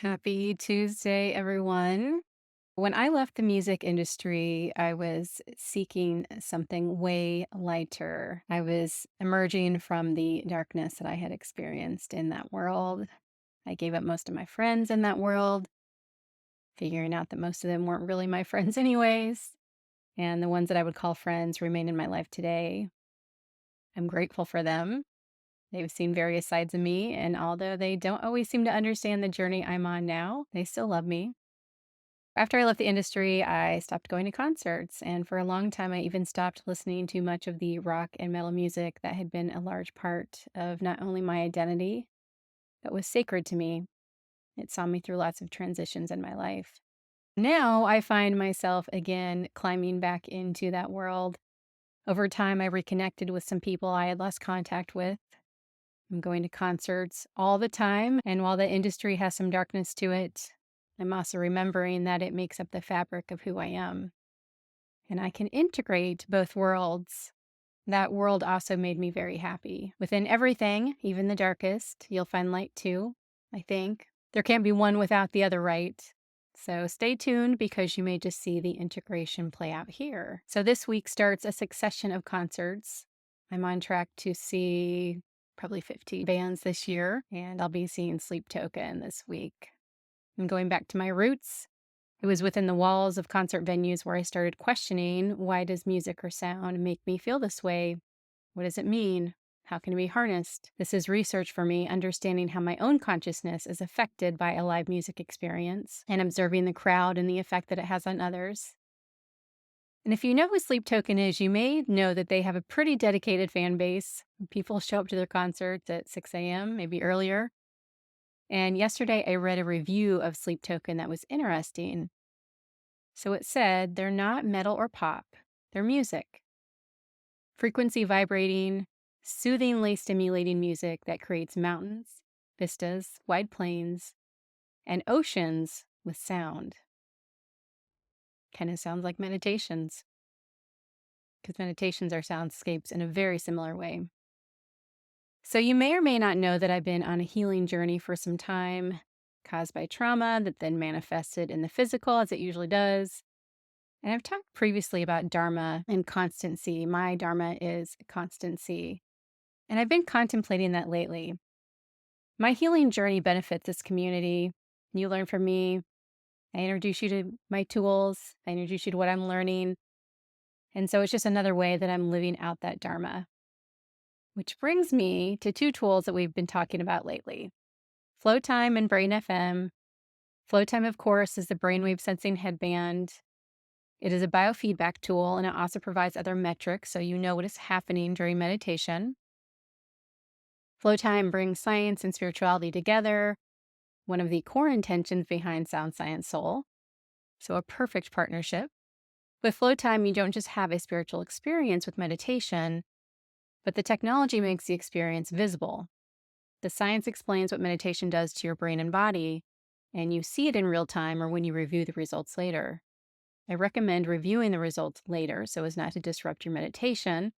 Happy Tuesday, everyone. When I left the music industry, I was seeking something way lighter. I was emerging from the darkness that I had experienced in that world. I gave up most of my friends in that world, figuring out that most of them weren't really my friends, anyways. And the ones that I would call friends remain in my life today. I'm grateful for them. They've seen various sides of me, and although they don't always seem to understand the journey I'm on now, they still love me. After I left the industry, I stopped going to concerts, and for a long time, I even stopped listening to much of the rock and metal music that had been a large part of not only my identity, but was sacred to me. It saw me through lots of transitions in my life. Now I find myself again climbing back into that world. Over time, I reconnected with some people I had lost contact with. I'm going to concerts all the time, and while the industry has some darkness to it, I'm also remembering that it makes up the fabric of who I am. And I can integrate both worlds. That world also made me very happy. Within everything, even the darkest, you'll find light too, I think. There can't be one without the other, right? So stay tuned because you may just see the integration play out here. So this week starts a succession of concerts. I'm on track to see probably 50 bands this year, and I'll be seeing Sleep Token this week. I'm going back to my roots. It was within the walls of concert venues where I started questioning, why does music or sound make me feel this way? What does it mean? How can it be harnessed? This is research for me, understanding how my own consciousness is affected by a live music experience and observing the crowd and the effect that it has on others. And if you know who Sleep Token is, you may know that they have a pretty dedicated fan base. People show up to their concerts at 6 a.m., maybe earlier. And yesterday I read a review of Sleep Token that was interesting. So it said they're not metal or pop, they're music. Frequency vibrating, soothingly stimulating music that creates mountains, vistas, wide plains, and oceans with sound. Kind of sounds like meditations, because meditations are soundscapes in a very similar way. So you may or may not know that I've been on a healing journey for some time, caused by trauma that then manifested in the physical, as it usually does. And I've talked previously about Dharma and constancy. My Dharma is constancy. And I've been contemplating that lately. My healing journey benefits this community. You learn from me. I introduce you to my tools. I introduce you to what I'm learning. And so it's just another way that I'm living out that Dharma. Which brings me to two tools that we've been talking about lately, Flowtime and Brain FM. Flowtime, of course, is the brainwave sensing headband. It is a biofeedback tool, and it also provides other metrics so you know what is happening during meditation. Flowtime brings science and spirituality together, one of the core intentions behind Sound Science Soul. So a perfect partnership. With Flowtime, you don't just have a spiritual experience with meditation, but the technology makes the experience visible. The science explains what meditation does to your brain and body, and you see it in real time or when you review the results later. I recommend reviewing the results later so as not to disrupt your meditation,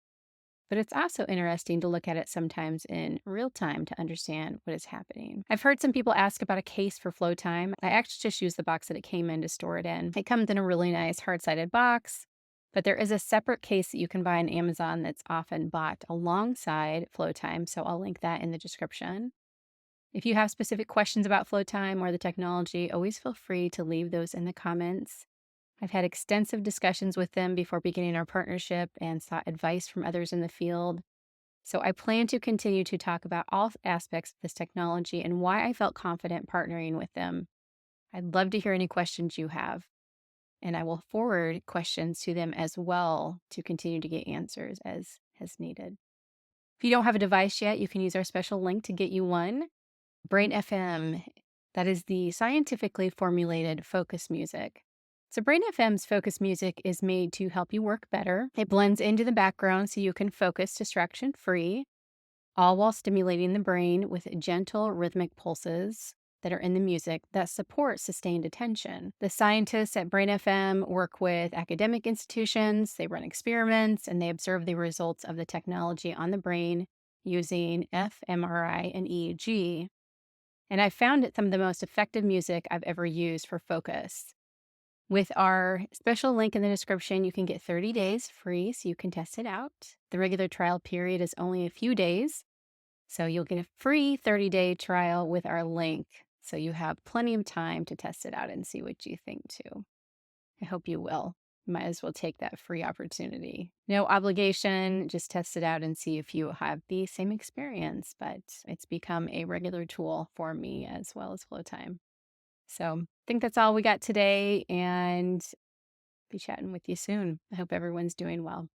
but it's also interesting to look at it sometimes in real time to understand what is happening. I've heard some people ask about a case for Flowtime. I actually just use the box that it came in to store it in. It comes in a really nice hard-sided box, but there is a separate case that you can buy on Amazon that's often bought alongside Flowtime, so I'll link that in the description. If you have specific questions about Flowtime or the technology, always feel free to leave those in the comments. I've had extensive discussions with them before beginning our partnership and sought advice from others in the field. So I plan to continue to talk about all aspects of this technology and why I felt confident partnering with them. I'd love to hear any questions you have, and I will forward questions to them as well to continue to get answers as needed. If you don't have a device yet, you can use our special link to get you one. Brain FM, that is the scientifically formulated focus music. So Brain FM's focus music is made to help you work better. It blends into the background so you can focus distraction-free, all while stimulating the brain with gentle rhythmic pulses that are in the music that support sustained attention. The scientists at Brain FM work with academic institutions, they run experiments, and they observe the results of the technology on the brain using fMRI and EEG. And I found it some of the most effective music I've ever used for focus. With our special link in the description, you can get 30 days free so you can test it out. The regular trial period is only a few days, so you'll get a free 30-day trial with our link. So you have plenty of time to test it out and see what you think too. I hope you will. Might as well take that free opportunity. No obligation, just test it out and see if you have the same experience. But it's become a regular tool for me as well as Flowtime. So I think that's all we got today, and be chatting with you soon. I hope everyone's doing well.